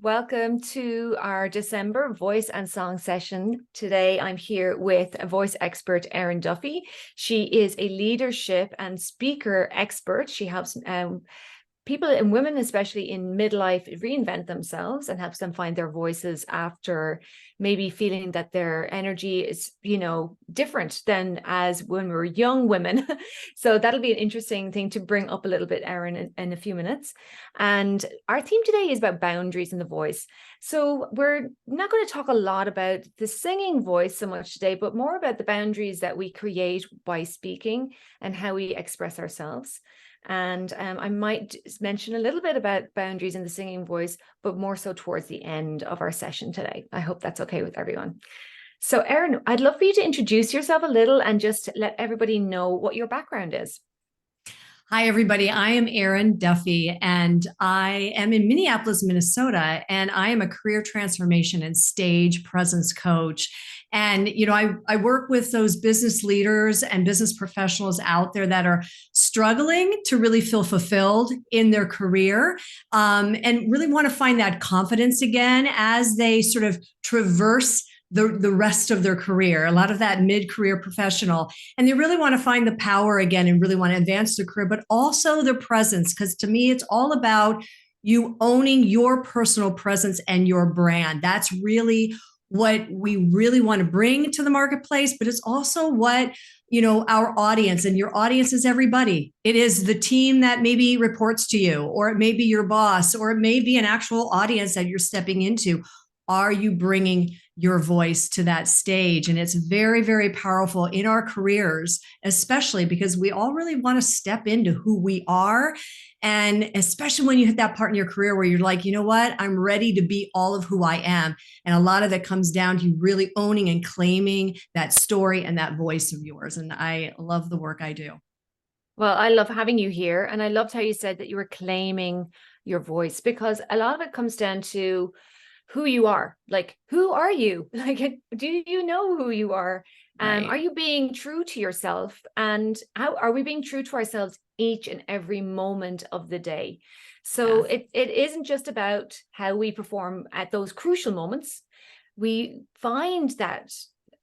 Welcome to our December voice and song session. Today, I'm here with a voice expert, Erin Duffy. She is a leadership and speaker expert. She helps people and women, especially in midlife, reinvent themselves and helps them find their voices after maybe feeling that their energy is, different than as when we were young women. So that'll be an interesting thing to bring up a little bit, Erin, in a few minutes. And our theme today is about boundaries in the voice. So we're not going to talk a lot about the singing voice so much today, but more about the boundaries that we create by speaking and how we express ourselves. And I might mention a little bit about boundaries in the singing voice, but more so towards the end of our session today. I hope that's okay with everyone. So Erin, I'd love for you to introduce yourself a little and just let everybody know what your background is. Hi, everybody. I am Erin Duffy, and I am in Minneapolis, Minnesota, and I am a career transformation and stage presence coach. And, I work with those business leaders and business professionals out there that are struggling to really feel fulfilled in their career and really want to find that confidence again as they sort of traverse the rest of their career, a lot of that mid-career professional. And they really want to find the power again and really want to advance their career, but also their presence. Because to me, it's all about you owning your personal presence and your brand. That's really what we really want to bring to the marketplace, but it's also what our audience, and your audience is everybody. It is the team that maybe reports to you, or it may be your boss, or it may be an actual audience that you're stepping into. Are you bringing your voice to that stage? And it's very, very powerful in our careers, especially because we all really want to step into who we are. And especially when you hit that part in your career where you're like, you know what, I'm ready to be all of who I am. And a lot of that comes down to really owning and claiming that story and that voice of yours. And I love the work I do. Well, I love having you here. And I loved how you said that you were claiming your voice, because a lot of it comes down to who you are. Like, who are you? Like, do you know who you are? Right. Are you being true to yourself? And how are we being true to ourselves each and every moment of the day? So Yes. it isn't just about how we perform at those crucial moments. We find that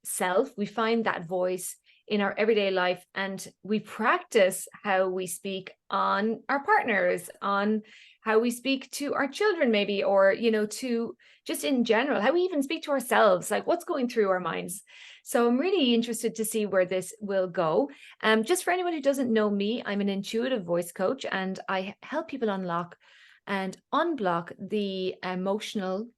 self, we find that voice in our everyday life, and we practice how we speak on our partners, on how we speak to our children, maybe, or to just in general, how we even speak to ourselves, like what's going through our minds. So I'm really interested to see where this will go. Just for anyone who doesn't know me, I'm an intuitive voice coach, and I help people unlock and unblock the emotional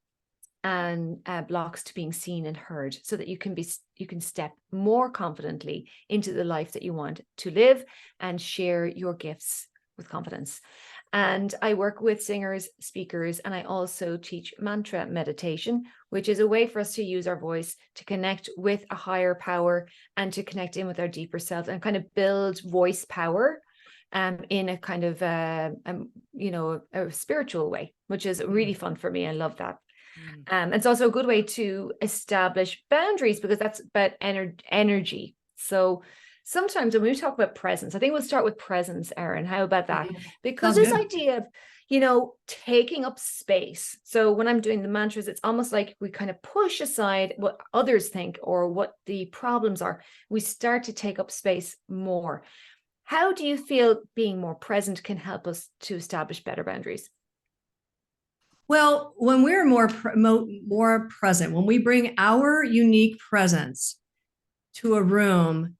and blocks to being seen and heard, so that you can step more confidently into the life that you want to live and share your gifts with confidence. And I work with singers, speakers, and I also teach mantra meditation, which is a way for us to use our voice to connect with a higher power and to connect in with our deeper self and kind of build voice power in a kind of a spiritual way, which is really fun for me. I love that. It's also a good way to establish boundaries, because that's about energy. So sometimes when we talk about presence, I think we'll start with presence, Erin. How about that? Because Sounds this good. idea of, taking up space. So when I'm doing the mantras, it's almost like we kind of push aside what others think or what the problems are. We start to take up space more. How do you feel being more present can help us to establish better boundaries? Well, when we're more present, when we bring our unique presence to a room,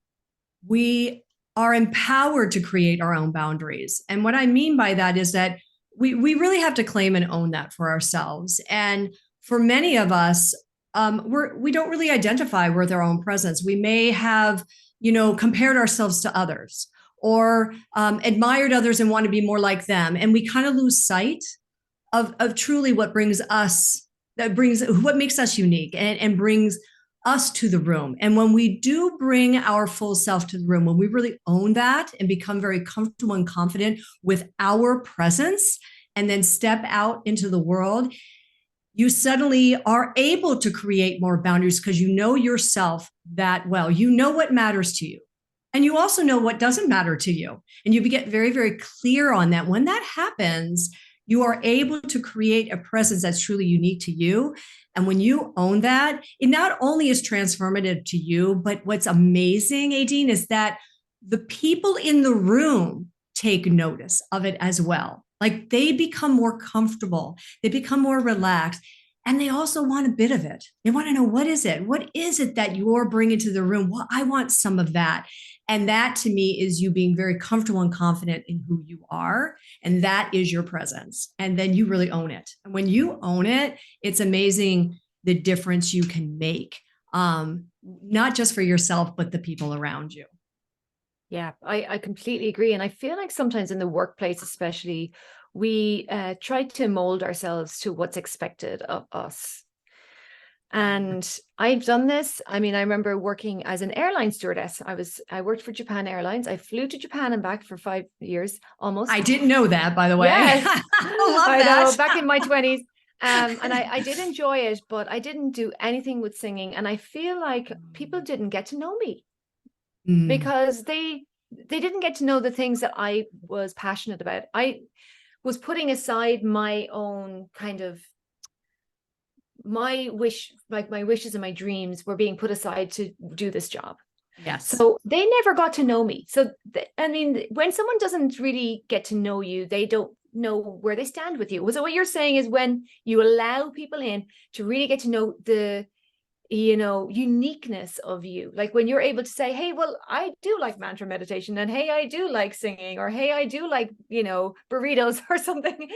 we are empowered to create our own boundaries. And what I mean by that is that we really have to claim and own that for ourselves. And for many of us, we don't really identify with our own presence. We may have, compared ourselves to others, or admired others and want to be more like them. And we kind of lose sight of truly what makes us unique and brings us to the room. And when we do bring our full self to the room, when we really own that and become very comfortable and confident with our presence, and then step out into the world, you suddenly are able to create more boundaries because you know yourself that well. You know what matters to you. And you also know what doesn't matter to you. And you get very, very clear on that. When that happens, you are able to create a presence that's truly unique to you. And when you own that, it not only is transformative to you, but what's amazing, Aideen, is that the people in the room take notice of it as well. Like they become more comfortable, they become more relaxed, and they also want a bit of it. They want to know, what is it? What is it that you're bringing to the room? Well, I want some of that. And that to me is you being very comfortable and confident in who you are. And that is your presence. And then you really own it. And when you own it, it's amazing the difference you can make, not just for yourself, but the people around you. Yeah, I completely agree. And I feel like sometimes in the workplace, especially, we try to mold ourselves to what's expected of us. And I've done this. I mean, I remember working as an airline stewardess. I worked for Japan Airlines. I flew to Japan and back for 5 years almost. I didn't know that, by the way. Yes, I love I that. know, back in my 20s. And I did enjoy it, but I didn't do anything with singing. And I feel like people didn't get to know me because they didn't get to know the things that I was passionate about. I was putting aside my own kind of my wishes and my dreams were being put aside to do this job. Yes. So they never got to know me. So I mean, when someone doesn't really get to know you, they don't know where they stand with you. So what you're saying is when you allow people in to really get to know the uniqueness of you, like when you're able to say, hey, well, I do like mantra meditation, and hey, I do like singing, or hey, I do like burritos or something,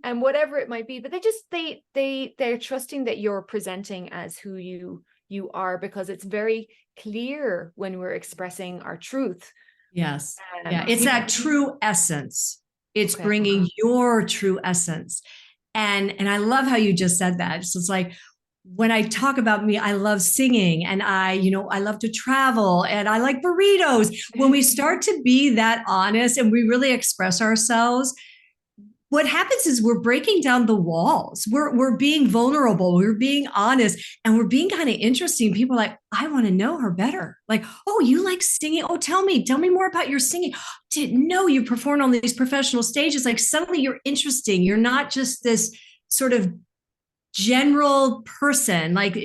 and whatever it might be, but they're trusting that you're presenting as who you are, because it's very clear when we're expressing our truth. Yes. Yeah, it's that true essence. It's Okay. bringing your true essence. And I love how you just said that. So it's like, when I talk about me, I love singing, and I love to travel, and I like burritos. When we start to be that honest and we really express ourselves, what happens is we're breaking down the walls. We're being vulnerable. We're being honest, and we're being kind of interesting. People are like, I want to know her better. Like, oh, you like singing? Oh, tell me more about your singing. Didn't know you performed on these professional stages. Like suddenly you're interesting. You're not just this sort of general person, like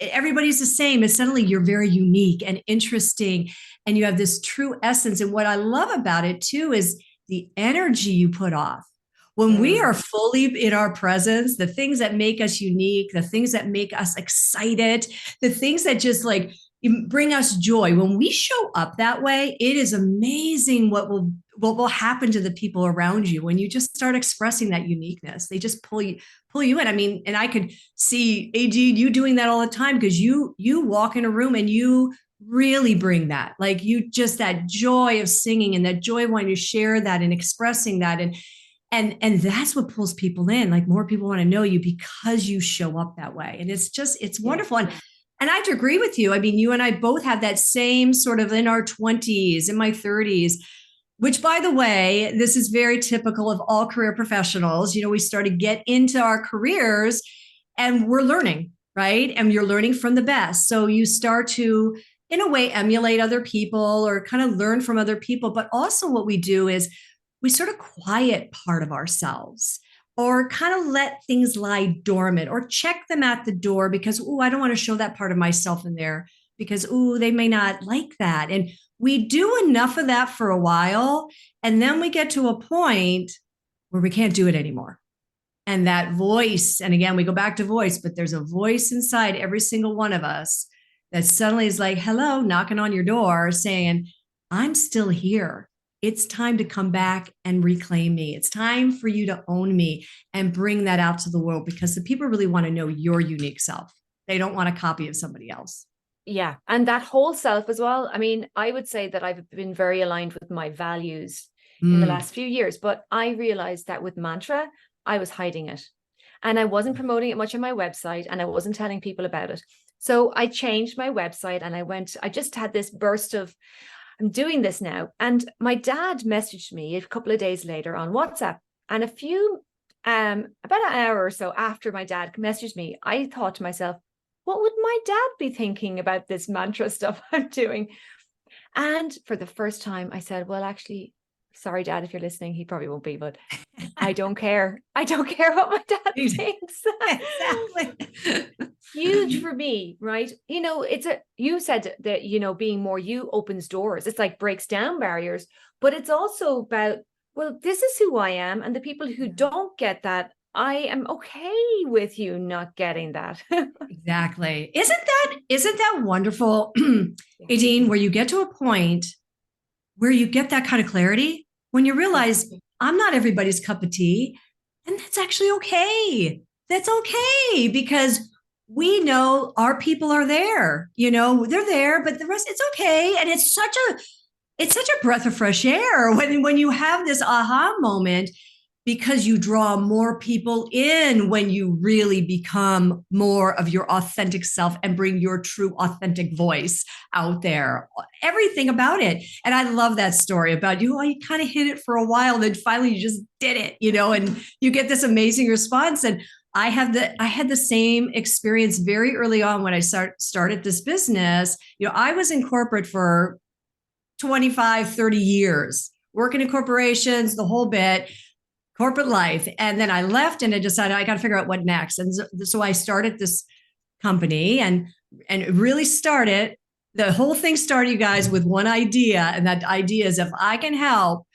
everybody's the same, and suddenly you're very unique and interesting, and you have this true essence. And what I love about it too is the energy you put off when we are fully in our presence, the things that make us unique, the things that make us excited, the things that just like bring us joy. When we show up that way, it is amazing what will happen to the people around you when you just start expressing that uniqueness. They just pull you in. I mean, and I could see Aideen, you doing that all the time, because you walk in a room and you really bring that, like you just that joy of singing and that joy of wanting to share that and expressing that. And that's what pulls people in. Like more people want to know you because you show up that way. And it's wonderful. And I have to agree with you. I mean, you and I both have that same sort of in our 20s, in my 30s, which, by the way, this is very typical of all career professionals. We start to get into our careers and we're learning, right? And you're learning from the best. So you start to, in a way, emulate other people or kind of learn from other people. But also what we do is we sort of quiet part of ourselves, or kind of let things lie dormant, or check them at the door because, I don't want to show that part of myself in there because, they may not like that. And we do enough of that for a while, and then we get to a point where we can't do it anymore. And that voice, and again, we go back to voice, but there's a voice inside every single one of us that suddenly is like, hello, knocking on your door saying, I'm still here. It's time to come back and reclaim me. It's time for you to own me and bring that out to the world, because the people really want to know your unique self. They don't want a copy of somebody else. Yeah. And that whole self as well. I mean, I would say that I've been very aligned with my values in the last few years, but I realized that with mantra, I was hiding it, and I wasn't promoting it much on my website, and I wasn't telling people about it. So I changed my website, and I just had this burst of, I'm doing this now. And my dad messaged me a couple of days later on WhatsApp, and about an hour or so after my dad messaged me, I thought to myself, what would my dad be thinking about this mantra stuff I'm doing? And for the first time I said, well, actually, sorry, Dad, if you're listening, he probably won't be, but I don't care. I don't care what my dad thinks. Exactly. Huge for me, right? You said that, being more you opens doors. It's like breaks down barriers, but it's also about, well, this is who I am. And the people who don't get that, I am okay with you not getting that. Exactly. Isn't that wonderful, Aideen, where you get to a point where you get that kind of clarity when you realize I'm not everybody's cup of tea, and that's actually okay. That's okay because we know our people are there. They're there, but the rest, it's okay. And it's such a breath of fresh air when you have this aha moment, because you draw more people in when you really become more of your authentic self and bring your true authentic voice out there. Everything about it. And I love that story about you. You kind of hid it for a while, then finally you just did it, and you get this amazing response. And I had the same experience very early on when I started this business. I was in corporate for 25, 30 years, working in corporations, the whole bit, corporate life. And then I left and I decided I got to figure out what next. And so I started this company and it really started, the whole thing started, you guys, with one idea. And that idea is, if I can help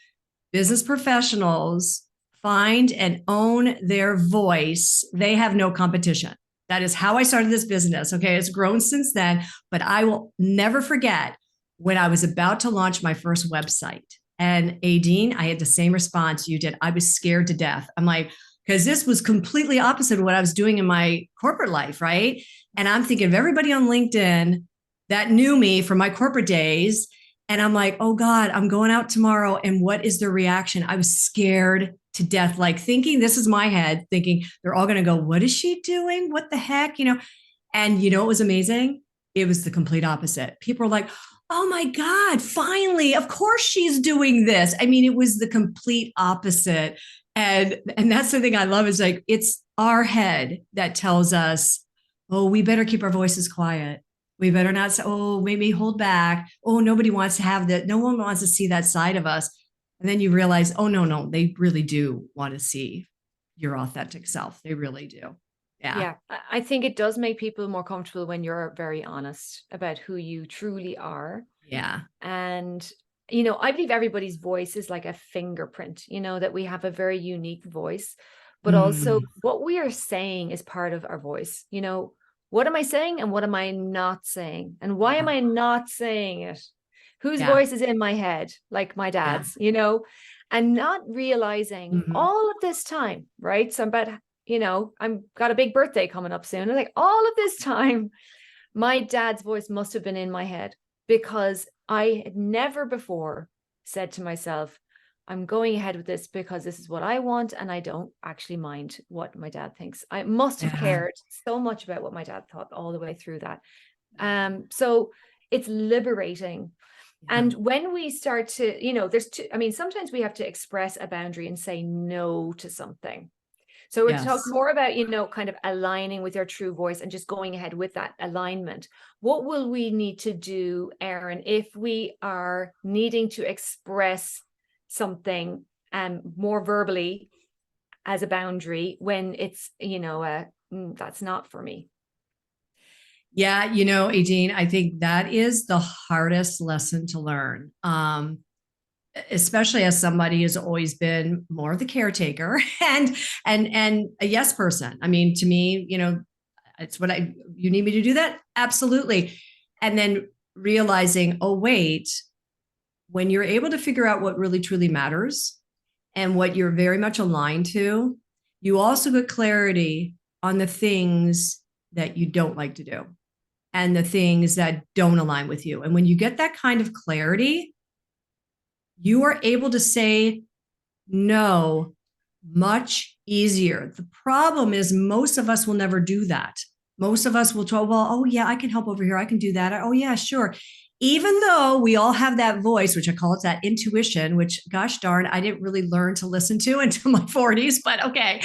business professionals find and own their voice, they have no competition. That is how I started this business. Okay. It's grown since then, but I will never forget when I was about to launch my first website. And Aideen, I had the same response you did. I was scared to death. I'm like, because this was completely opposite of what I was doing in my corporate life, right? And I'm thinking of everybody on LinkedIn that knew me from my corporate days. And I'm like, oh God, I'm going out tomorrow. And what is their reaction? I was scared to death, like thinking, this is my head, thinking they're all going to go, what is she doing? What the heck? And it was amazing. It was the complete opposite. People were like, oh my God, finally, of course she's doing this. I mean, it was the complete opposite. And that's the thing I love, is like, it's our head that tells us, oh, we better keep our voices quiet. We better not say, oh, maybe hold back. Oh, nobody wants to have that. No one wants to see that side of us. And then you realize, oh, no, they really do want to see your authentic self. They really do. Yeah. I think it does make people more comfortable when you're very honest about who you truly are. Yeah. And, I believe everybody's voice is like a fingerprint, that we have a very unique voice, but also what we are saying is part of our voice. What am I saying and what am I not saying? And why am I not saying it? Whose voice is in my head, like my dad's, and not realizing all of this time, right? So I'm about, I'm got a big birthday coming up soon. And like all of this time, my dad's voice must have been in my head, because I had never before said to myself, I'm going ahead with this because this is what I want, and I don't actually mind what my dad thinks. I must have cared so much about what my dad thought all the way through that. So it's liberating. And when we start to, sometimes we have to express a boundary and say no to something. So we're talking more about, kind of aligning with your true voice and just going ahead with that alignment. What will we need to do, Erin, if we are needing to express something more verbally as a boundary when it's, that's not for me? Yeah, Aideen, I think that is the hardest lesson to learn. Especially as somebody who's always been more of the caretaker and a yes person. I mean, to me, it's what you need me to do that? Absolutely. And then realizing, oh, wait, when you're able to figure out what really truly matters and what you're very much aligned to, you also get clarity on the things that you don't like to do and the things that don't align with you. And when you get that kind of clarity, you are able to say no much easier. The problem is most of us will never do that. Most of us will tell, well, oh yeah, I can help over here. I can do that. Oh yeah, sure. Even though we all have that voice, which I call it that intuition, which gosh darn, I didn't really learn to listen to until my 40s, but okay.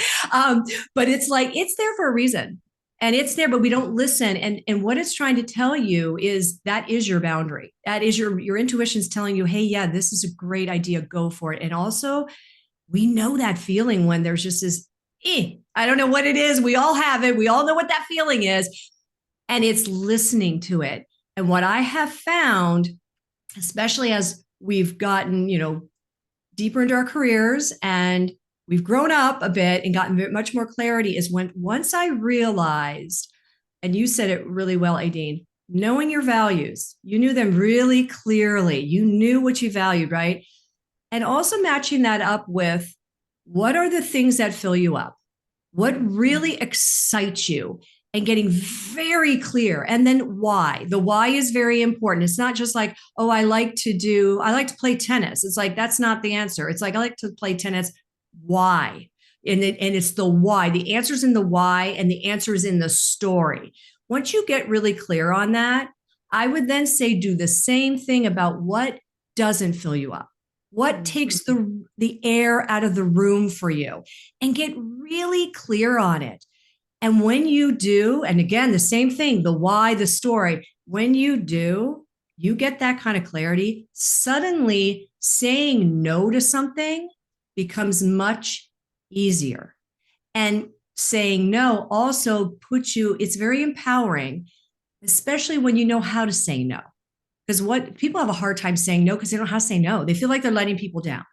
But it's like, it's there for a reason. And it's there, but we don't listen. And what it's trying to tell you is that is your boundary. That is your intuition's telling you, hey, yeah, this is a great idea. Go for it. And also, we know that feeling when there's just this, I don't know what it is. We all have it. We all know what that feeling is. And it's listening to it. And what I have found, especially as we've gotten, deeper into our careers and we've grown up a bit and gotten much more clarity, is when once I realized, and you said it really well, Aideen, knowing your values, you knew them really clearly. You knew what you valued, right? And also matching that up with what are the things that fill you up? What really excites you? And getting very clear. And then why? The why is very important. It's not just like, oh, I like to play tennis. It's like, that's not the answer. It's like, I like to play tennis. Why? And it's the why. The answer's in the why, and the answer is in the story. Once you get really clear on that, I would then say do the same thing about what doesn't fill you up. What takes the air out of the room for you, and get really clear on it. And when you do, and again, the same thing, the why, the story, when you do, you get that kind of clarity. Suddenly saying no to something becomes much easier. And saying no also puts you, it's very empowering, especially when you know how to say no. Because what people have a hard time saying no because they don't know how to say no. They feel like they're letting people down.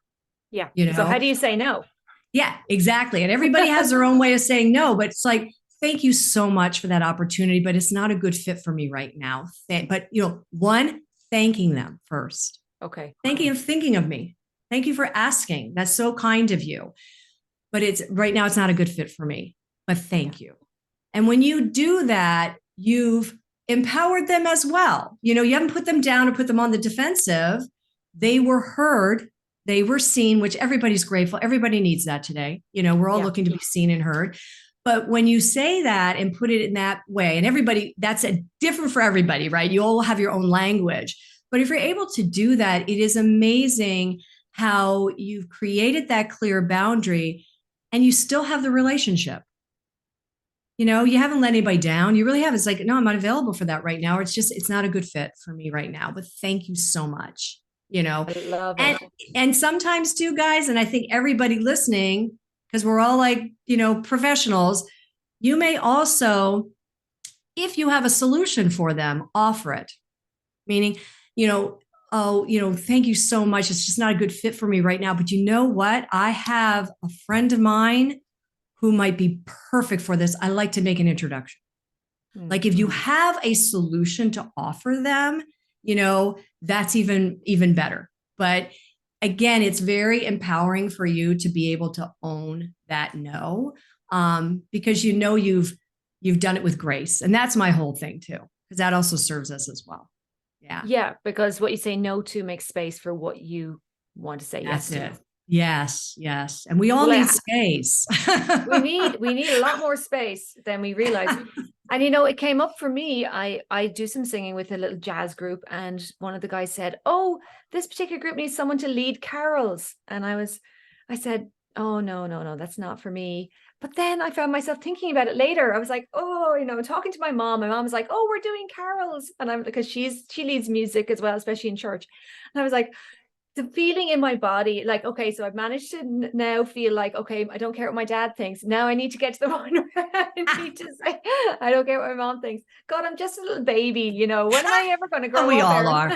Yeah. So how do you say no? Yeah, exactly. And everybody has their own way of saying no, but it's like, thank you so much for that opportunity, but it's not a good fit for me right now. But one, thanking them first. Okay. Thinking of me. Thank you for asking. That's so kind of you. But it's right now, it's not a good fit for me, but thank you. And when you do that, you've empowered them as well. You haven't put them down or put them on the defensive. They were heard. They were seen, which everybody's grateful. Everybody needs that today. We're all looking to be seen and heard. But when you say that and put it in that way, and everybody, that's different for everybody, right? You all have your own language. But if you're able to do that, it is amazing how you've created that clear boundary and you still have the relationship. You haven't let anybody down. You really have. It's like, no, I'm not available for that right now. Or it's not a good fit for me right now. But thank you so much. I love it. And sometimes too, guys, and I think everybody listening, because we're all like, professionals, you may also, if you have a solution for them, offer it. Meaning, thank you so much. It's just not a good fit for me right now. But you know what? I have a friend of mine who might be perfect for this. I like to make an introduction. Like if you have a solution to offer them, that's even better. But again, it's very empowering for you to be able to own that no, because you've done it with grace. And that's my whole thing too, because that also serves us as well. Yeah. Yeah, because what you say no to makes space for what you want to say yes to. Yes. And we all need space. we need a lot more space than we realize. And it came up for me. I do some singing with a little jazz group, and one of the guys said, "Oh, this particular group needs someone to lead carols." And I said, "Oh, no, that's not for me." But then I found myself thinking about it later. I was like, "Oh, talking to my mom. My mom was like, 'Oh, we're doing carols,' and because she leads music as well, especially in church." And I was like, the feeling in my body, like, okay, so I've managed to now feel like, okay, I don't care what my dad thinks. Now I need to get to the point where I need to say, I don't care what my mom thinks. God, I'm just a little baby, when am I ever going to grow up? We all are.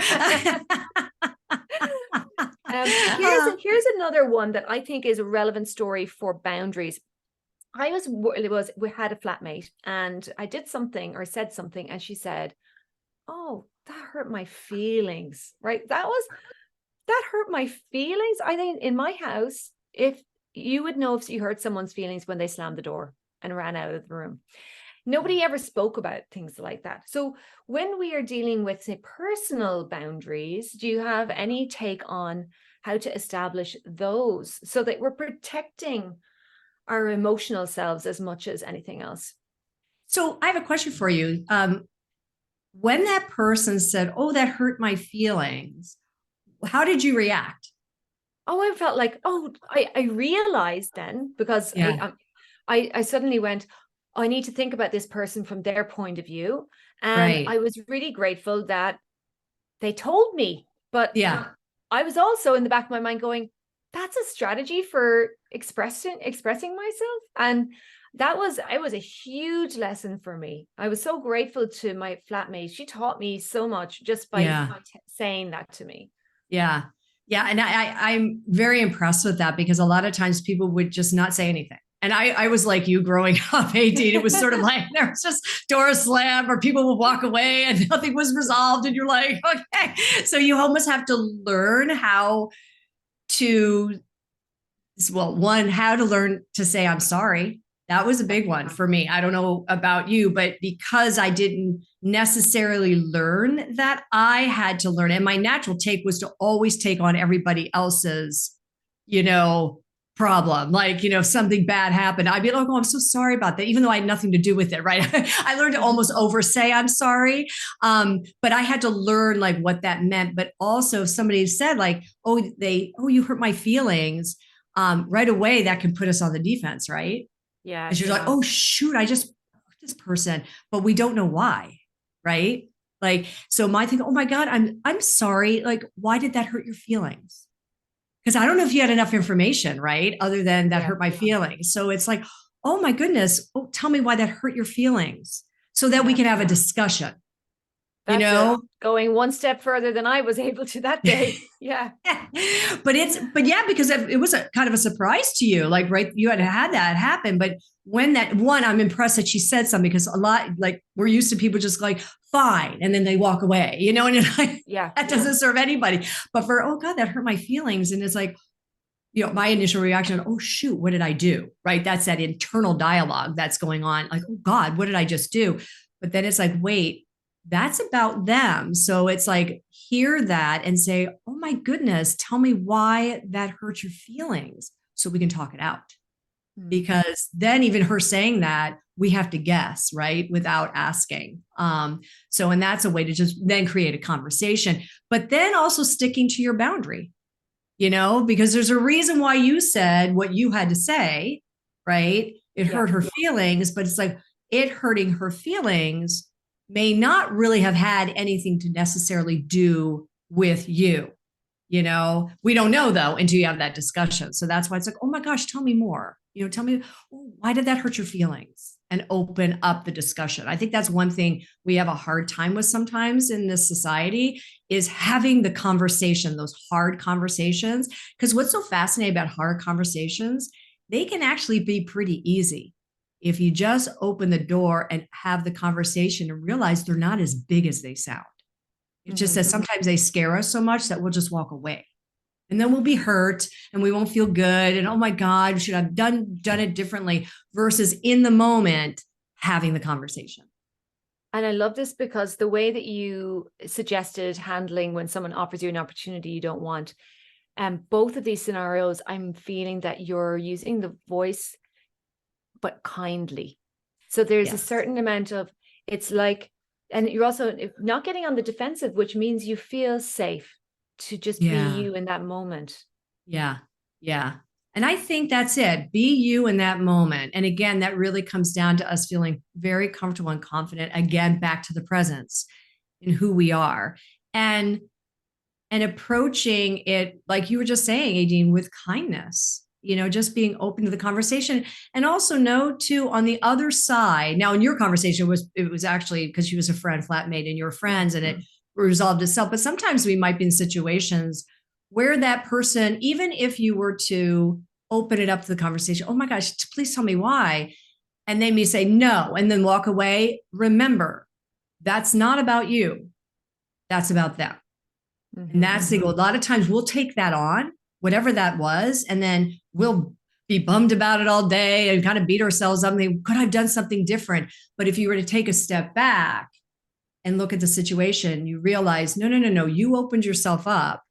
Here's another one that I think is a relevant story for boundaries. We had a flatmate, and I did something or said something, and she said, "Oh, that hurt my feelings," right? That hurt my feelings. I think in my house, if you would know if you hurt someone's feelings when they slammed the door and ran out of the room. Nobody ever spoke about things like that. So when we are dealing with, say, personal boundaries, do you have any take on how to establish those so that we're protecting our emotional selves as much as anything else? So I have a question for you. When that person said, "Oh, that hurt my feelings," how did you react? Oh, I felt like, I realized then, because I suddenly went, I need to think about this person from their point of view. And Right. I was really grateful that they told me, but Yeah. I was also in the back of my mind going, that's a strategy for expressing myself. And it was a huge lesson for me. I was so grateful to my flatmate. She taught me so much just by Yeah. saying that to me. Yeah. Yeah. And I'm very impressed with that, because a lot of times people would just not say anything. And I was like you growing up, Aideen. It was sort of like there was just doors slam or people would walk away and nothing was resolved. And you're like, okay. So you almost have to learn how to, well, one, how to learn to say, I'm sorry. That was a big one for me. I don't know about you, but because I didn't necessarily learn that, I had to learn. And my natural take was to always take on everybody else's, you know, problem. Like, if something bad happened, I'd be like, oh, I'm so sorry about that, even though I had nothing to do with it. Right. I learned to almost oversay I'm sorry. But I had to learn like what that meant. But also if somebody said like, oh, you hurt my feelings, right away, that can put us on the defense, right? Yeah. Because you're like, oh shoot, I just this person, but we don't know why, right? Like, so my thing, oh my God, I'm sorry. Like, why did that hurt your feelings? Because I don't know if you had enough information, right? Other than that hurt my feelings. So it's like, oh my goodness, oh, tell me why that hurt your feelings so that we can have a discussion. That's going one step further than I was able to that day. Yeah. but yeah, because it was a kind of a surprise to you, like, right, you had that happen. But when that one, I'm impressed that she said something, because a lot, like, we're used to people just like, fine, and then they walk away, and it's like, that doesn't serve anybody. But for, oh God, that hurt my feelings. And it's like, my initial reaction, oh shoot, what did I do? Right. That's that internal dialogue that's going on. Like, oh God, what did I just do? But then it's like, wait, that's about them. So it's like, hear that and say, oh my goodness, tell me why that hurt your feelings so we can talk it out. Because then even her saying that, we have to guess, right, without asking. So, and that's a way to just then create a conversation, but then also sticking to your boundary, because there's a reason why you said what you had to say, right? It hurt her feelings, but it's like, it hurting her feelings may not really have had anything to necessarily do with you. We don't know though until you have that discussion. So that's why it's like, oh my gosh, tell me more. Tell me, why did that hurt your feelings? And open up the discussion. I think that's one thing we have a hard time with sometimes in this society, is having the conversation, those hard conversations. Because what's so fascinating about hard conversations, they can actually be pretty easy if you just open the door and have the conversation and realize they're not as big as they sound. It's just that sometimes they scare us so much that we'll just walk away. And then we'll be hurt and we won't feel good. And oh my God, should I have done it differently, versus in the moment having the conversation. And I love this because the way that you suggested handling when someone offers you an opportunity you don't want, both of these scenarios, I'm feeling that you're using the voice, but kindly. So there's a certain amount of, it's like, and you're also not getting on the defensive, which means you feel safe to just be you in that moment. Yeah. Yeah. And I think that's it. Be you in that moment. And again, that really comes down to us feeling very comfortable and confident, again, back to the presence in who we are, and approaching it, like you were just saying, Aideen, with kindness, just being open to the conversation. And also know too, on the other side, now in your conversation it was actually because she was a friend, flatmate, and you're friends, and it resolved itself. But sometimes we might be in situations where that person, even if you were to open it up to the conversation, oh my gosh, please tell me why. And they may say no, and then walk away. Remember, that's not about you. That's about them. And that's the, a lot of times we'll take that on, whatever that was, and then we'll be bummed about it all day and kind of beat ourselves up and think, could I have done something different? But if you were to take a step back and look at the situation, you realize, no, you opened yourself up.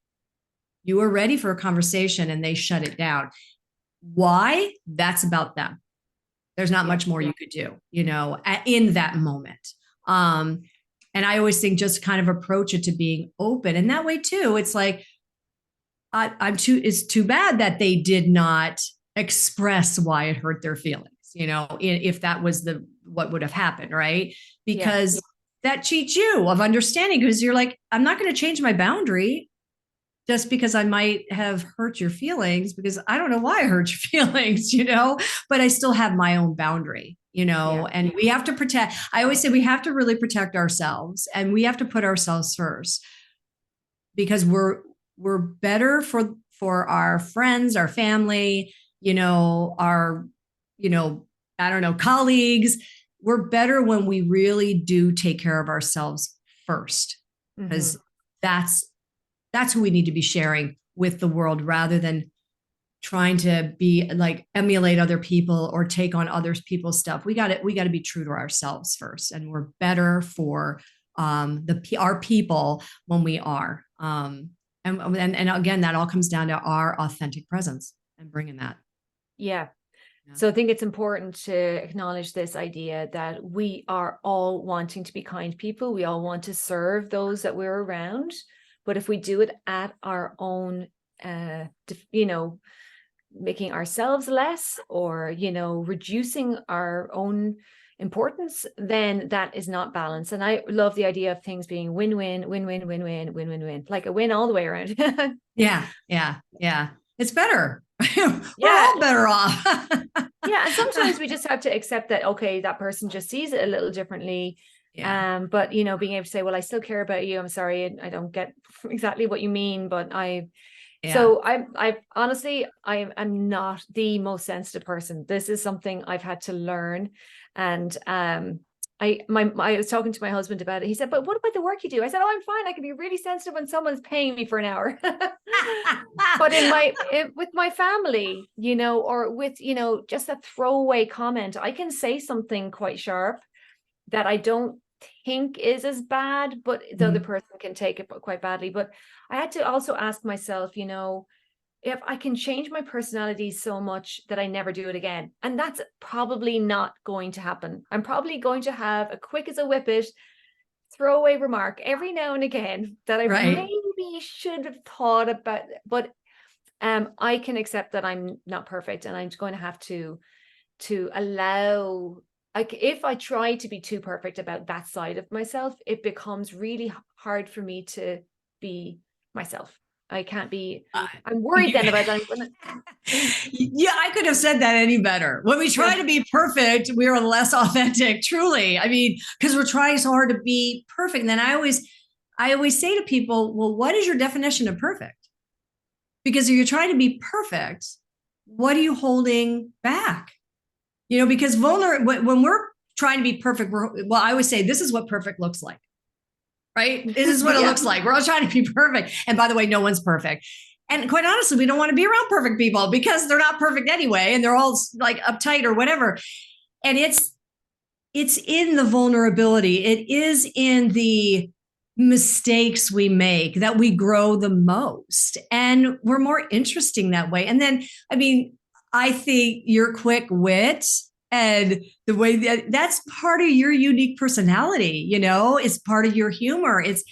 You were ready for a conversation and they shut it down. Why? That's about them. There's not much more you could do, in that moment. And I always think just kind of approach it to being open. And that way too, it's like, it's too bad that they did not express why it hurt their feelings, if that was what would have happened, right? Yeah. Because that cheats you of understanding, because you're like, I'm not going to change my boundary just because I might have hurt your feelings, because I don't know why I hurt your feelings, but I still have my own boundary, Yeah. and we have to protect. I always say we have to really protect ourselves, and we have to put ourselves first, because we're better for our friends, our family, our, I don't know, colleagues. We're better when we really do take care of ourselves first, because that's who we need to be sharing with the world, rather than trying to be like emulate other people or take on other people's stuff. We got to be true to ourselves first, and we're better for our people when we are. And again, that all comes down to our authentic presence and bringing that. Yeah. Yeah. So I think it's important to acknowledge this idea that we are all wanting to be kind people. We all want to serve those that we're around. But if we do it at our own, making ourselves less, or, reducing our own importance, then that is not balance. And I love the idea of things being win-win, win-win, win-win, win-win-win, like a win all the way around. Yeah. It's better. We're Yeah. all better off. Yeah. And sometimes we just have to accept that, okay, that person just sees it a little differently. Yeah. But being able to say, well, I still care about you. I'm sorry, I don't get exactly what you mean, but so I honestly, I'm not the most sensitive person. This is something I've had to learn. And I was talking to my husband about it. He said, but what about the work you do? I said, oh, I'm fine. I can be really sensitive when someone's paying me for an hour. But with my family, or with, just a throwaway comment, I can say something quite sharp that I don't think is as bad, but the other person can take it quite badly. But I had to also ask myself, if I can change my personality so much that I never do it again. And that's probably not going to happen. I'm probably going to have a quick as a whippet throwaway remark every now and again that I maybe should have thought about, but I can accept that I'm not perfect, and I'm going to have to allow, like, if I try to be too perfect about that side of myself, it becomes really hard for me to be myself. I can't be, I'm worried then about that. Yeah, I could have said that any better. When we try to be perfect, we're less authentic, truly. I mean, because we're trying so hard to be perfect. And then I always say to people, well, what is your definition of perfect? Because if you're trying to be perfect, what are you holding back? Because when we're trying to be perfect, I always say, this is what perfect looks like, right? This is what it looks like. We're all trying to be perfect. And by the way, no one's perfect. And quite honestly, we don't want to be around perfect people, because they're not perfect anyway. And they're all like uptight or whatever. And it's in the vulnerability. It is in the mistakes we make that we grow the most. And we're more interesting that way. And then, I mean, I think your quick wit and the way that's part of your unique personality, is part of your humor. It's,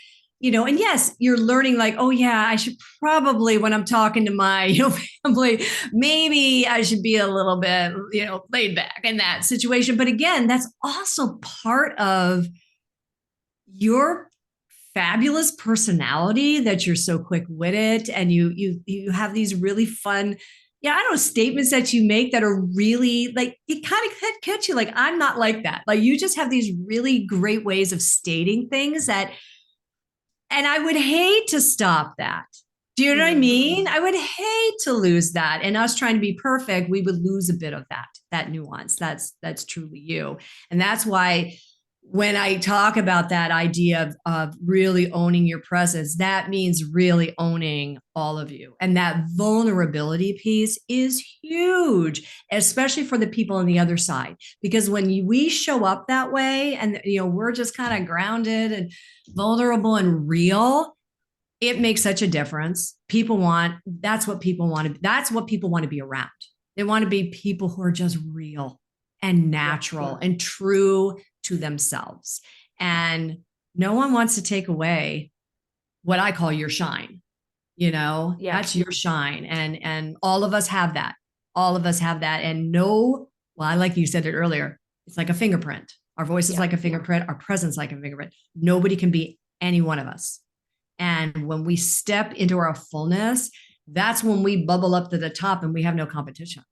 and yes, you're learning, like, oh yeah, I should probably, when I'm talking to my family, maybe I should be a little bit, laid back in that situation. But again, that's also part of your fabulous personality, that you're so quick-witted, and you have these really fun, I don't know, statements that you make that are really, like, it kind of catch you. Like, I'm not like that. Like, you just have these really great ways of stating things and I would hate to stop that. Do you know what I mean? I would hate to lose that. And us trying to be perfect, we would lose a bit of that nuance. That's truly you. And that's why when I talk about that idea of really owning your presence, that means really owning all of you. And that vulnerability piece is huge, especially for the people on the other side. Because when we show up that way, and we're just kind of grounded and vulnerable and real, it makes such a difference. That's what people want to be around. They want to be people who are just real and natural and true to themselves. And no one wants to take away what I call your shine. That's your shine. And all of us have that. All of us have that. And no, well, I like you said it earlier. It's like a fingerprint. Our voice is Yeah. like a fingerprint. Our presence like a fingerprint. Nobody can be any one of us. And when we step into our fullness, that's when we bubble up to the top and we have no competition.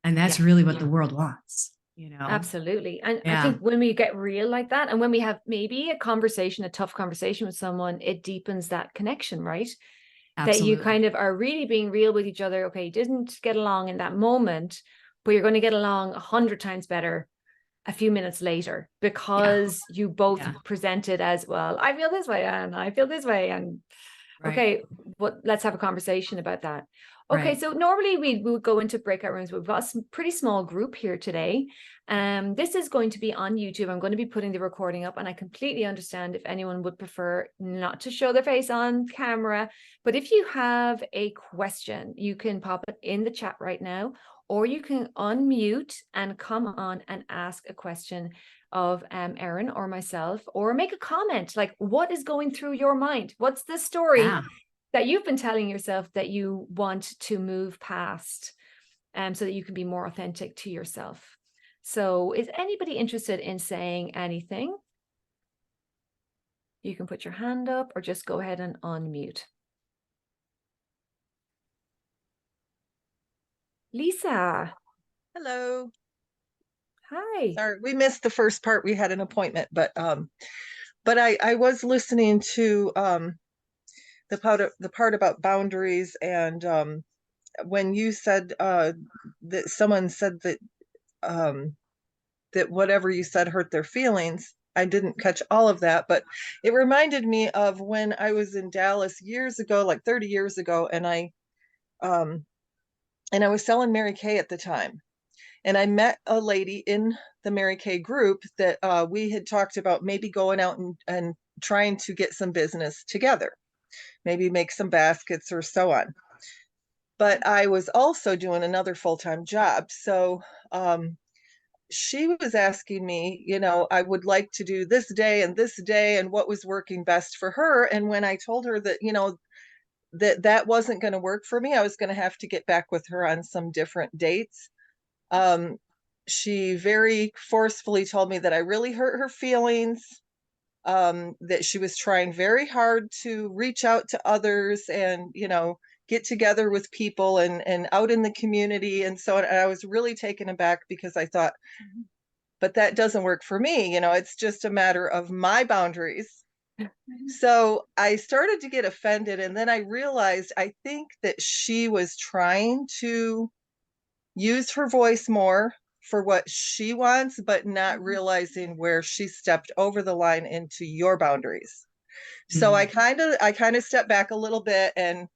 And that's Yeah. really what the world wants, you know? Absolutely. And I Yeah, think when we get real like that, and when we have maybe a conversation, a tough conversation with someone, it deepens that connection, right? That you absolutely. kind of are really being real with each other. Okay, you didn't get along in that moment, but you're going to get along 100 times better a few minutes later Yeah. because you both Yeah. presented as, well, I feel this way and I feel this way. And Right. okay, but let's have a conversation about that. Okay, Right. so normally we would go into breakout rooms. We've got a pretty small group here today. This is going to be on YouTube. I'm going to be putting the recording up, and I completely understand if anyone would prefer not to show their face on camera. But if you have a question, you can pop it in the chat right now, or you can unmute and come on and ask a question of Erin or myself, or make a comment like, what is going through your mind? What's the story Yeah. that you've been telling yourself that you want to move past, so that you can be more authentic to yourself? So is anybody interested in saying anything? You can put your hand up or just go ahead and unmute. Lisa. Hello. Hi. Sorry, we missed the first part. We had an appointment, but I was listening to the part about boundaries, and when you said that someone said that that whatever you said hurt their feelings. I didn't catch all of that, but it reminded me of when I was in Dallas years ago, like 30 years ago, and I was selling Mary Kay at the time. And I met a lady in the Mary Kay group that we had talked about maybe going out and trying to get some business together, maybe make some baskets or so on. But I was also doing another full-time job. So she was asking me, I would like to do this day and what was working best for her. And when I told her that, that wasn't going to work for me, I was going to have to get back with her on some different dates. She very forcefully told me that I really hurt her feelings, that she was trying very hard to reach out to others and, get together with people and out in the community. And so I was really taken aback because I thought, but that doesn't work for me. It's just a matter of my boundaries. So I started to get offended. And then I realized, I think that she was trying to use her voice more for what she wants, but not realizing where she stepped over the line into your boundaries. So I kind of stepped back a little bit and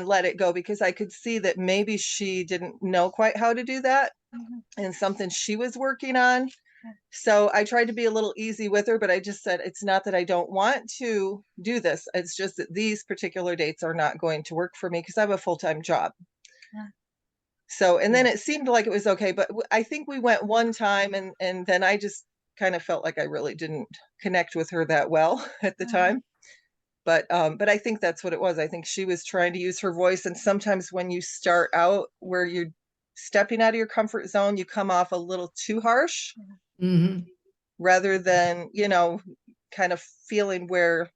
let it go, because I could see that maybe she didn't know quite how to do that, and something she was working on. So I tried to be a little easy with her, but I just said, it's not that I don't want to do this. It's just that these particular dates are not going to work for me because I have a full-time job. So, and then it seemed like it was okay, but I think we went one time, and then I just kind of felt like I really didn't connect with her that well at the time. But I think that's what it was. I think she was trying to use her voice. And sometimes when you start out where you're stepping out of your comfort zone, you come off a little too harsh, rather than, kind of feeling where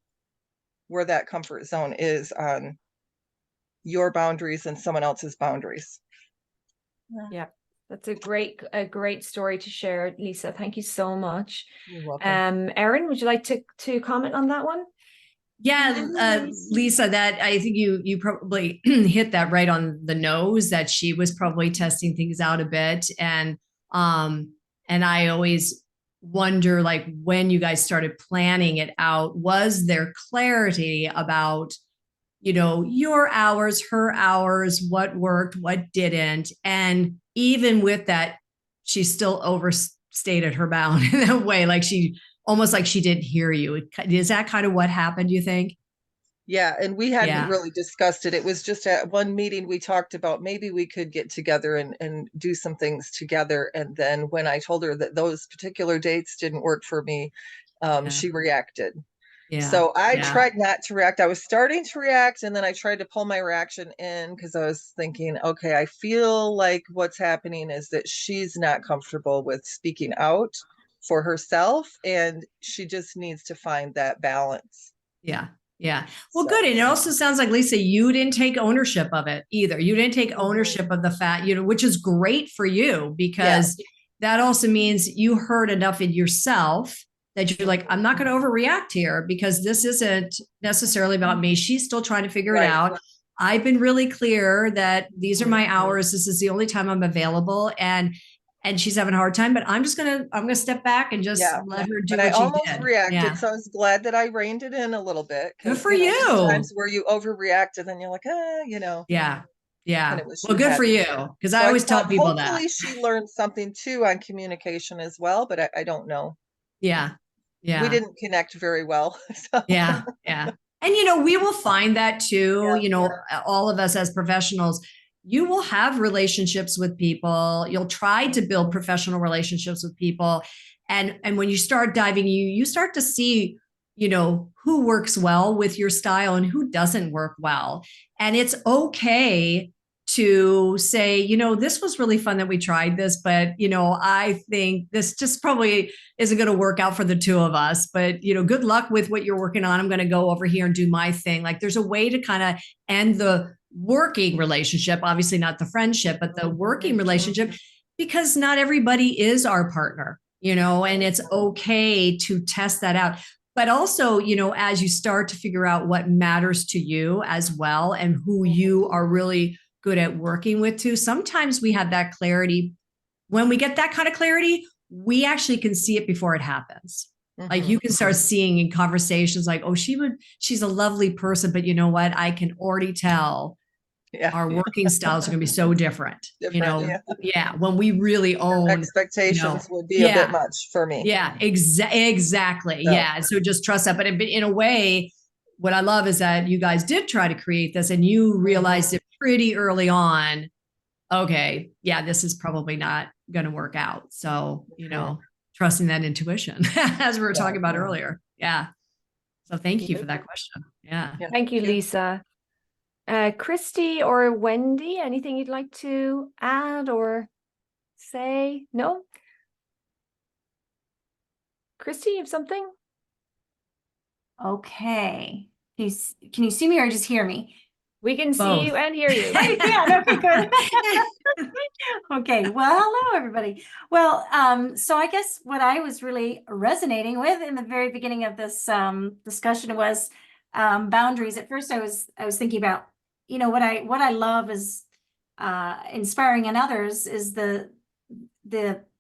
that comfort zone is on your boundaries and someone else's boundaries. Yeah, that's a great story to share, Lisa. Thank you so much. You're welcome. Erin, would you like to comment on that one? Yeah, Lisa, that I think you probably hit that right on the nose, that she was probably testing things out a bit. And I always wonder, like, when you guys started planning it out, was there clarity about, your hours, her hours, what worked, what didn't? And even with that, she still overstated her bound in a way, like almost like she didn't hear you. Is that kind of what happened, you think? Yeah, and we hadn't really discussed it. It was just at one meeting we talked about maybe we could get together and do some things together. And then when I told her that those particular dates didn't work for me, she reacted. Yeah. So I Yeah. tried not to react. I was starting to react, and then I tried to pull my reaction in because I was thinking, okay, I feel like what's happening is that she's not comfortable with speaking out for herself, and she just needs to find that balance. Yeah. Yeah. Well, good. So, And it also sounds like, Lisa, you didn't take ownership of it either. You didn't take ownership of the fact, which is great for you, because that also means you heard enough in yourself that you're like, I'm not going to overreact here because this isn't necessarily about me. She's still trying to figure it out. I've been really clear that these are my hours. This is the only time I'm available. And she's having a hard time, but I'm gonna step back and just let her do but I what she almost did. reacted, Yeah. so I was glad that I reined it in a little bit, Good because for you. sometimes where you overreact and then you're like, Yeah. and Yeah. it was Well, too good for heavy. you. Because So I I always tell thought people that. hopefully she learned something too on communication as well, but I don't know. Yeah. We Yeah. didn't connect very well. So. Yeah. Yeah. And we will find that too, all of us as professionals, you will have relationships with people. You'll try to build professional relationships with people. And when you start diving, you start to see, who works well with your style and who doesn't work well. And it's okay to say, this was really fun that we tried this, but, I think this just probably isn't going to work out for the two of us, but, good luck with what you're working on. I'm going to go over here and do my thing. Like, there's a way to kind of end the working relationship, obviously not the friendship, but the working relationship, because not everybody is our partner, and it's okay to test that out. But also, as you start to figure out what matters to you as well, and who you are really good at working with too, sometimes we have that clarity. When we get that kind of clarity, we actually can see it before it happens. Like, you can start seeing in conversations like, oh, she's a lovely person, but you know what? I can already tell our working styles are going to be so different. When we really own expectations would be a bit much for me. Yeah, exactly. So. Yeah. So just trust that. But in a way, what I love is that you guys did try to create this and you realized it pretty early on. Okay, yeah, this is probably not going to work out. So, trusting that intuition as we were talking about earlier. Yeah. So thank you for that question. Yeah. Thank you, Lisa. Christy or Wendy, anything you'd like to add or say? No? Christy, you have something? Okay. Can you see me or just hear me? We can see you and hear you. Oh, you can. Okay, good. Okay. Well, hello, everybody. Well, so I guess what I was really resonating with in the very beginning of this discussion was boundaries. At first, I was thinking about, what I love is inspiring in others is the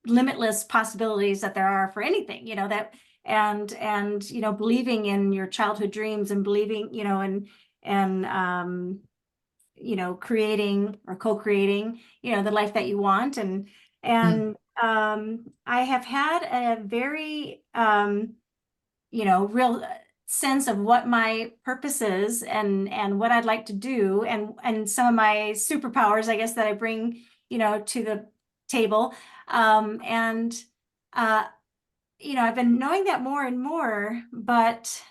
limitless possibilities that there are for anything. That and believing in your childhood dreams and believing, and creating or co-creating, the life that you want. And I have had a very, real sense of what my purpose is and what I'd like to do and some of my superpowers, I guess, that I bring, to the table. I've been knowing that more and more, but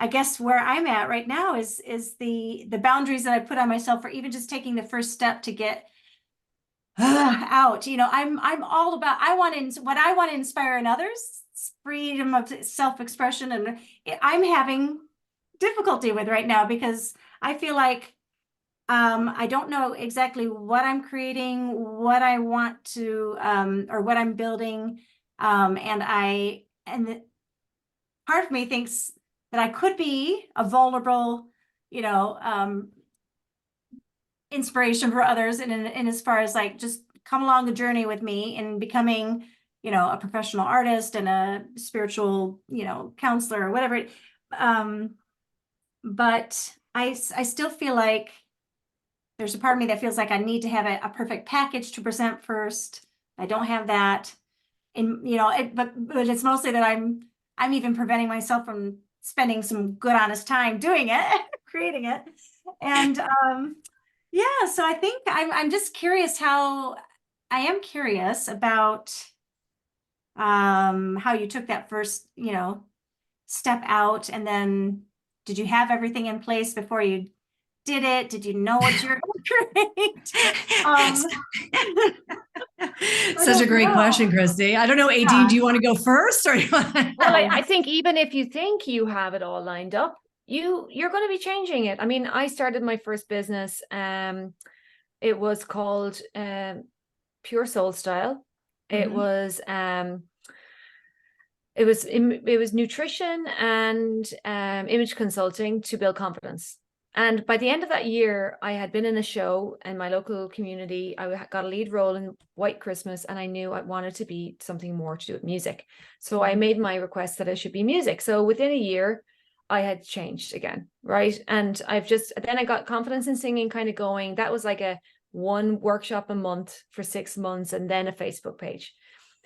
I guess where I'm at right now is the boundaries that I put on myself for even just taking the first step to get out. I'm all about, what I want to inspire in others, freedom of self-expression, and I'm having difficulty with right now because I feel like I don't know exactly what I'm creating, what I want to, or what I'm building. And part of me thinks that I could be a vulnerable, inspiration for others. And as far as like, just come along the journey with me in becoming, a professional artist and a spiritual, counselor or whatever. But I still feel like there's a part of me that feels like I need to have a perfect package to present first. I don't have that. And, but it's mostly that I'm even preventing myself from spending some good, honest time doing it, creating it. And, so I think I'm just curious I am curious about, how you took that first, step out? And then did you have everything in place before you did it? Did you know what you're going to create? Such a great question, Christy. I don't know, Aideen, do you want to go first or? Well, I think even if you think you have it all lined up, you're going to be changing it. I mean, I started my first business. It was called Pure Soul Style. It was it was nutrition and image consulting to build confidence. And by the end of that year, I had been in a show in my local community. I got a lead role in White Christmas, and I knew I wanted to be something more to do with music. So I made my request that I should be music. So within a year, I had changed again, right? And then I got confidence in singing kind of going. That was like a one workshop a month for 6 months, and then a Facebook page.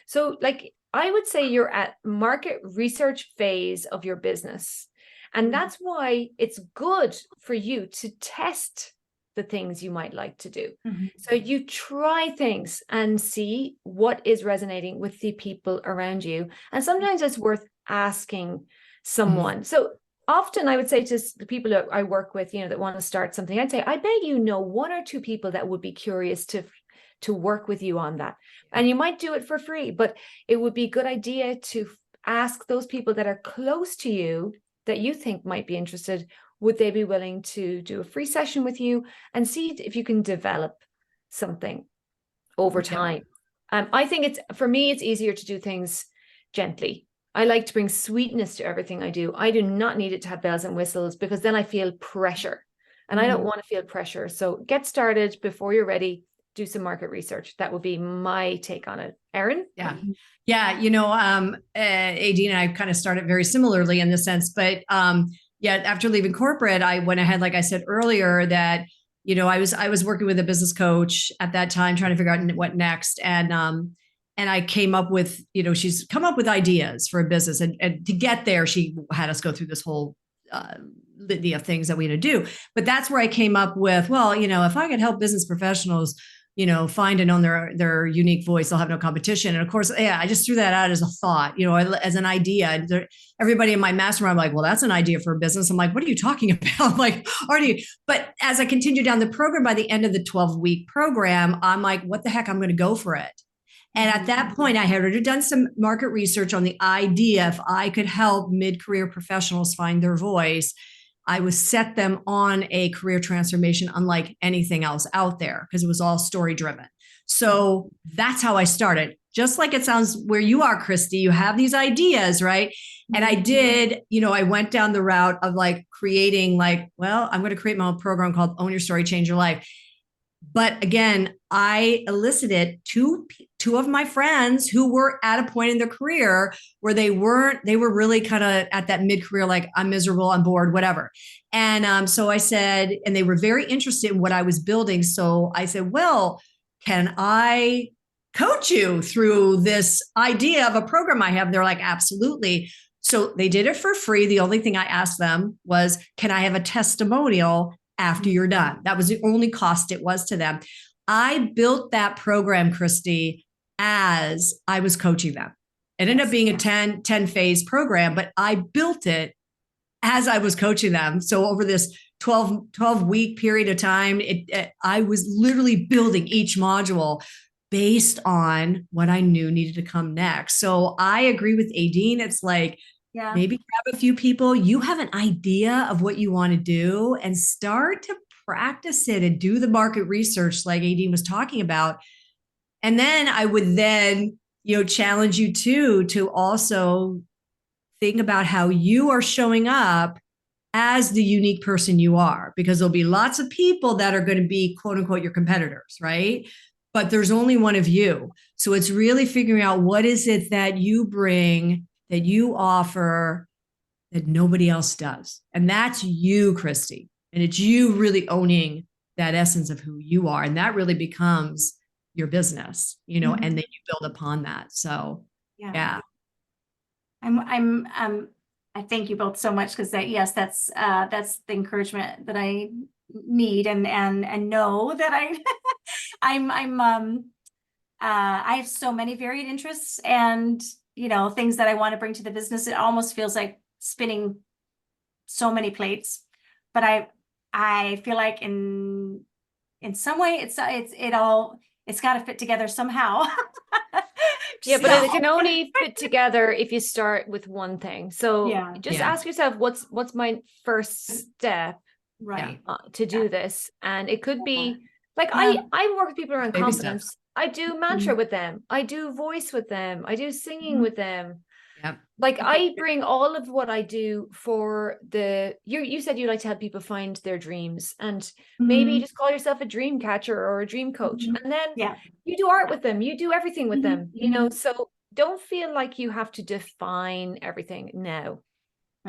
So like, I would say you're at market research phase of your business. And that's why it's good for you to test the things you might like to do. So you try things and see what is resonating with the people around you. And sometimes it's worth asking someone. So often I would say to the people that I work with, that want to start something, I'd say, I bet one or two people that would be curious to work with you on that. And you might do it for free, but it would be a good idea to ask those people that are close to you that you think might be interested, would they be willing to do a free session with you and see if you can develop something over time? I think for me, it's easier to do things gently. I like to bring sweetness to everything I do. I do not need it to have bells and whistles, because then I feel pressure, and I don't want to feel pressure. So get started before you're ready. Do some market research. That would be my take on it. Erin? Yeah. Aideen and I kind of started very similarly in the sense, but after leaving corporate, I went ahead, like I said earlier, that, I was working with a business coach at that time, trying to figure out what next. And I came up with, she's come up with ideas for a business, and to get there, she had us go through this whole litany of things that we had to do. But that's where I came up with, well, if I could help business professionals, find and own their unique voice, they'll have no competition. And of course, I just threw that out as a thought, as an idea. And everybody in my mastermind, I'm like, well, that's an idea for a business. I'm like, what are you talking about? I'm like, but as I continue down the program, by the end of the 12-week program, I'm like, what the heck, I'm going to go for it. And at that point, I had already done some market research on the idea, if I could help mid-career professionals find their voice, I would set them on a career transformation unlike anything else out there, because it was all story driven. So that's how I started. Just like it sounds where you are, Christy, you have these ideas, right? And I did, I went down the route of like creating I'm going to create my own program called Own Your Story, Change Your Life. But again, I elicited two of my friends who were at a point in their career where they were really kind of at that mid-career, like, I'm miserable, I'm bored, whatever. And so I said, and they were very interested in what I was building. So I said, well, can I coach you through this idea of a program I have? They're like, absolutely. So they did it for free. The only thing I asked them was, can I have a testimonial after you're done? That was the only cost it was to them. I built that program, Christy, as I was coaching them. It ended up being a 10 phase program, but I built it as I was coaching them. So over this 12 week period of time, I was literally building each module based on what I knew needed to come next. So I agree with Aideen. It's like, maybe grab a few people. You have an idea of what you want to do and start to practice it and do the market research like Aideen was talking about. And then I would challenge you to also think about how you are showing up as the unique person you are, because there'll be lots of people that are going to be, quote unquote, your competitors, right? But there's only one of you. So it's really figuring out what is it that you bring, that you offer, that nobody else does. And that's you, Christy. And it's you really owning that essence of who you are. And that really becomes your business, and then you build upon that. So, yeah. I thank you both so much, because that's the encouragement that I need, and know that I have so many varied interests and, things that I want to bring to the business. It almost feels like spinning so many plates, but I feel like in some way it's got to fit together somehow. Yeah, but So- it can only fit together if you start with one thing. So Yeah. just Yeah. ask yourself, what's my first step right. to do this? And it could be like Yeah. I work with people around Baby confidence. steps. I do mantra Mhm. with them. I do voice with them. I do singing Mhm. with them. Yep. Like I bring all of what I do for you said you like to help people find their dreams, and maybe you Mhm. just call yourself a dream catcher or a dream coach, Mhm. and then Yeah. you do art with them, you do everything with them, Mhm. so don't feel like you have to define everything now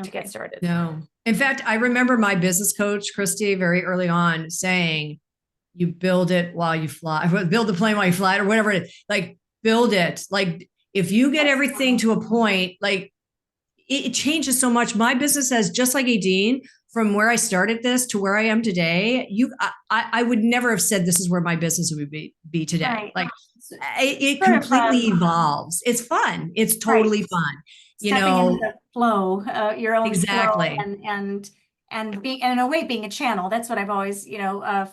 to get Okay. started. No. In fact, I remember my business coach, Christy, very early on saying, you build it while you fly, build the plane while you fly, or whatever it is. Like, build it. Like, if you get everything to a point, like, it changes so much. My business has, just like Aideen, from where I started this to where I am today, I would never have said this is where my business would be today. Right. Like, it Sort of, completely evolves. It's fun. It's totally Right. fun. Stepping into the flow, your own Exactly. flow, and being, and in a way, being a channel. That's what I've always,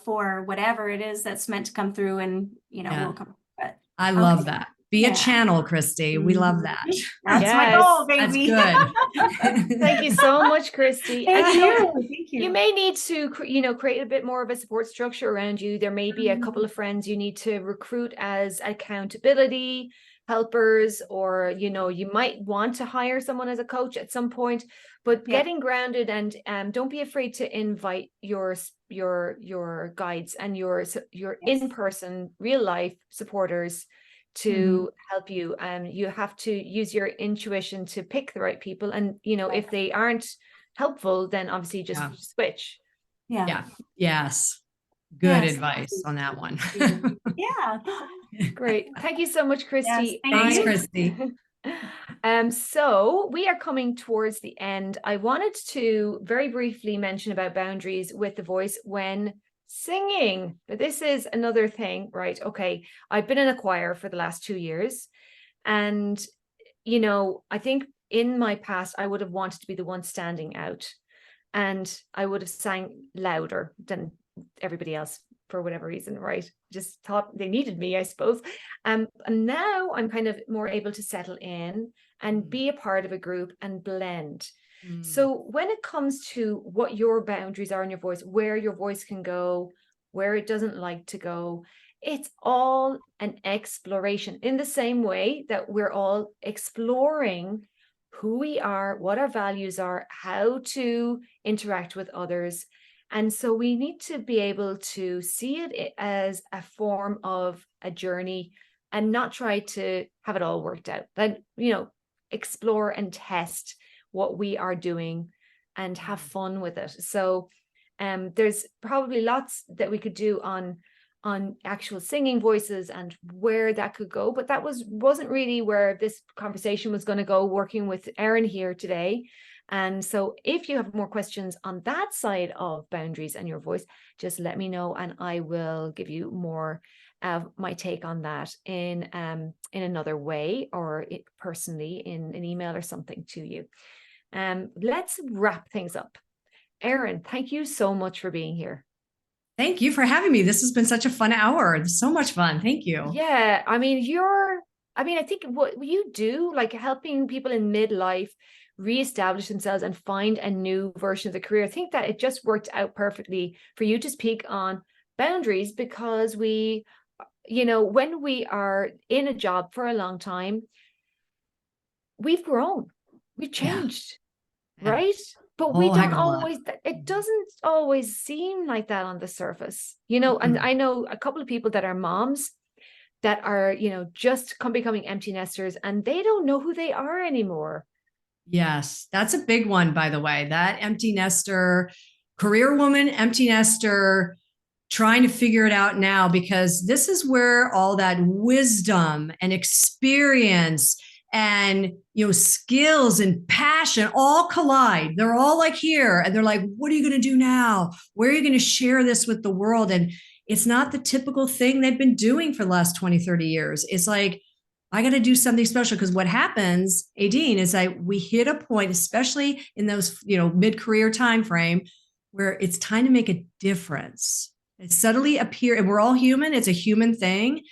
for whatever it is that's meant to come through, and Yeah. will come. But I love okay. that. Be Yeah. a channel, Christy. We love that. That's my Yes. goal, That's baby. good. Thank you so much, Christy. Thank And you. Thank you you. may need to create a bit more of a support structure around you. There may be a couple of friends you need to recruit as accountability helpers, or you might want to hire someone as a coach at some point, but Yeah. getting grounded, and don't be afraid to invite your guides and your Yes. in-person real life supporters to help you. You have to use your intuition to pick the right people, and if they aren't helpful, then obviously just switch. Yeah. Yeah. Yes. Good Yes. advice on that one. Yeah. Great. Thank you so much, Christy. Thank Thanks, you. Christy. So we are coming towards the end. I wanted to very briefly mention about boundaries with the voice when singing. But this is another thing, right? Okay. I've been in a choir for the last 2 years, and I think in my past, I would have wanted to be the one standing out, and I would have sang louder than everybody else for whatever reason, right? Just thought they needed me, I suppose. And now I'm kind of more able to settle in and be a part of a group and blend. So when it comes to what your boundaries are in your voice, where your voice can go, where it doesn't like to go, it's all an exploration, in the same way that we're all exploring who we are, what our values are, how to interact with others. And so we need to be able to see it as a form of a journey, and not try to have it all worked out. But, explore and test what we are doing and have fun with it. So there's probably lots that we could do on actual singing voices and where that could go, but that wasn't really where this conversation was going to go, working with Erin here today. And so if you have more questions on that side of boundaries and your voice, just let me know, and I will give you more of my take on that in another way, or personally in an email or something to you. Let's wrap things up. Erin, thank you so much for being here. Thank you for having me. This has been such a fun hour. It's so much fun. Thank you. Yeah, I think what you do, like helping people in midlife reestablish themselves and find a new version of the career, I think that it just worked out perfectly for you to speak on boundaries, because when we are in a job for a long time, we've grown, we've changed, right? But we don't always, it doesn't always seem like that on the surface, and I know a couple of people that are moms that are, just becoming empty nesters, and they don't know who they are anymore. Yes, that's a big one, by the way. That empty nester, career woman, empty nester, trying to figure it out now, because this is where all that wisdom and experience and skills and passion all collide. They're all like here, and they're like, what are you going to do now? Where are you going to share this with the world? And it's not the typical thing they've been doing for the last 20, 30 years. It's like, I got to do something special. Because what happens, Aideen, is we hit a point, especially in those, mid-career time frame, where it's time to make a difference. It suddenly appears, and we're all human. It's a human thing.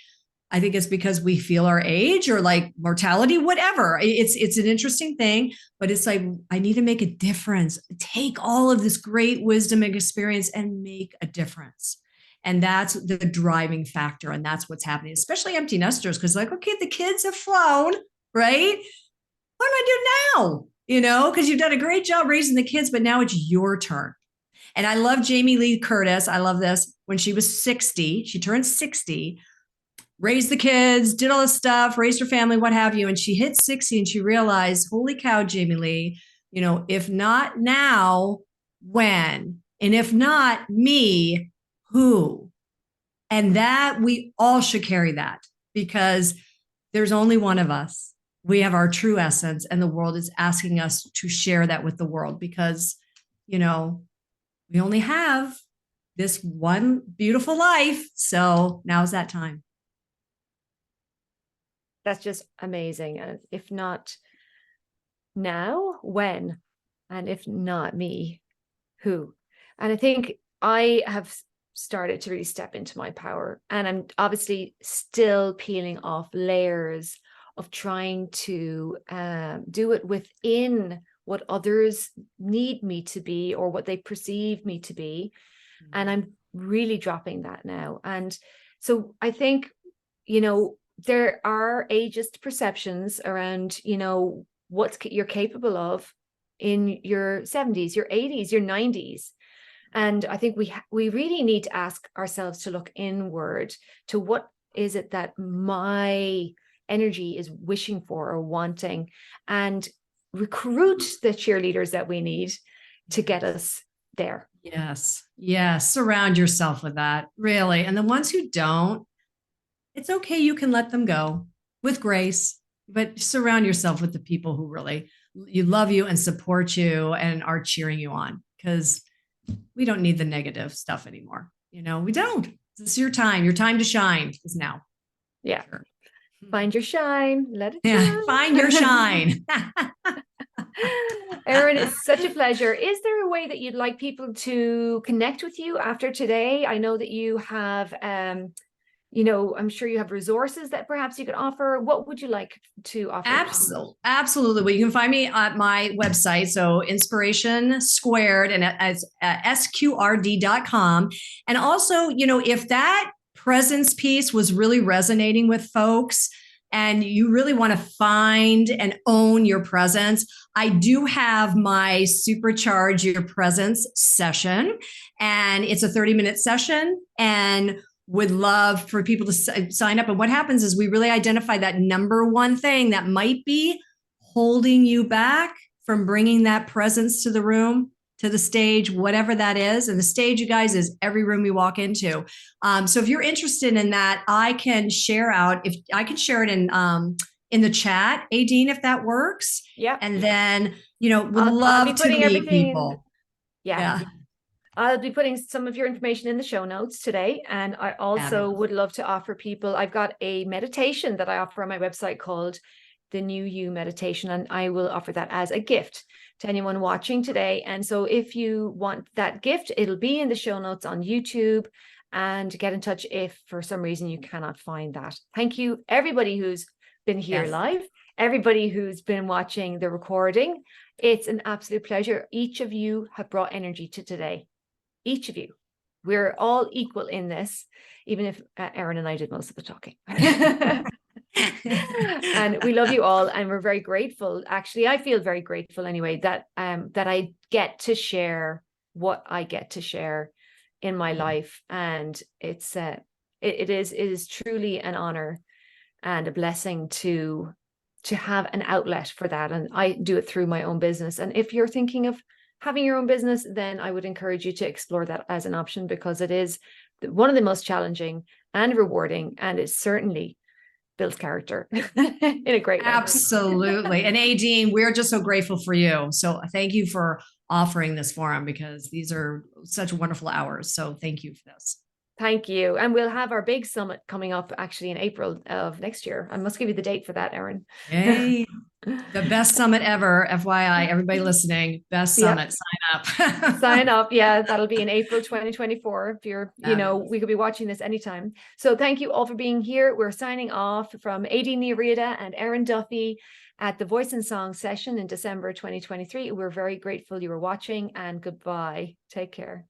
I think it's because we feel our age or like mortality, whatever. It's an interesting thing, but it's like, I need to make a difference. Take all of this great wisdom and experience and make a difference. And that's the driving factor. And that's what's happening, especially empty nesters. Because like, okay, the kids have flown, right? What do I do now? Because you've done a great job raising the kids, but now it's your turn. And I love Jamie Lee Curtis. I love this. When she was 60, she turned 60, raised the kids, did all this stuff, raised her family, what have you. And she hit 60 and she realized, holy cow, Jamie Lee, if not now, when? And if not me, who? And that we all should carry that, because there's only one of us. We have our true essence, and the world is asking us to share that with the world, because, we only have this one beautiful life. So now's that time. That's just amazing. And if not now, when? And if not me, who? And I think I have started to really step into my power, and I'm obviously still peeling off layers of trying to do it within what others need me to be or what they perceive me to be. And I'm really dropping that now. And so I think, there are ageist perceptions around, what you're capable of in your 70s, your 80s, your 90s. And I think we really need to ask ourselves to look inward to what is it that my energy is wishing for or wanting, and recruit the cheerleaders that we need to get us there. Yes. Yes. Surround yourself with that, really. And the ones who don't, it's okay. You can let them go with grace, but surround yourself with the people who really love you and support you and are cheering you on, because we don't need the negative stuff anymore. We don't. This is your time. Your time to shine is now. Yeah. Sure. Find your shine. Let it shine. Find your shine. Erin, it's such a pleasure. Is there a way that you'd like people to connect with you after today? I know that you have, I'm sure you have resources that perhaps you could offer. What would you like to offer? Absolutely. Well, you can find me at my website. So Inspiration Squared, and as sqrd.com. And also, if that presence piece was really resonating with folks, and you really want to find and own your presence, I do have my Supercharge Your Presence session, and it's a 30-minute session, and would love for people to sign up. And what happens is we really identify that number one thing that might be holding you back from bringing that presence to the room, to the stage, whatever that is. And the stage, you guys, is every room you walk into. So if you're interested in that, I can share it in the chat, Aideen, if that works. Yeah. And then, would love to meet people. Yeah. I'll be putting some of your information in the show notes today. And I also would love to offer people, I've got a meditation that I offer on my website called the New You Meditation, and I will offer that as a gift to anyone watching today. And so if you want that gift, it'll be in the show notes on YouTube, and get in touch if for some reason you cannot find that. Thank you, everybody who's been here live, everybody who's been watching the recording. It's an absolute pleasure. Each of you have brought energy to today. Each of you. We're all equal in this, even if Erin and I did most of the talking. And we love you all, and we're very grateful. Actually, I feel very grateful anyway that I get to share what I get to share in my life, and it is truly an honor and a blessing to have an outlet for that. And I do it through my own business. And if you're thinking of having your own business, then I would encourage you to explore that as an option, because it is one of the most challenging and rewarding, and it certainly builds character in a great way. Absolutely. And Aideen, we're just so grateful for you. So thank you for offering this forum, because these are such wonderful hours. So thank you for this. Thank you. And we'll have our big summit coming up actually in April of next year. I must give you the date for that, Erin. Hey, the best summit ever, FYI, everybody listening, best summit, sign up. Sign up. Yeah, that'll be in April 2024. If you're, we could be watching this anytime. So thank you all for being here. We're signing off from Aideen Riada and Erin Duffy at the Voice and Song session in December 2023. We're very grateful you were watching, and goodbye. Take care.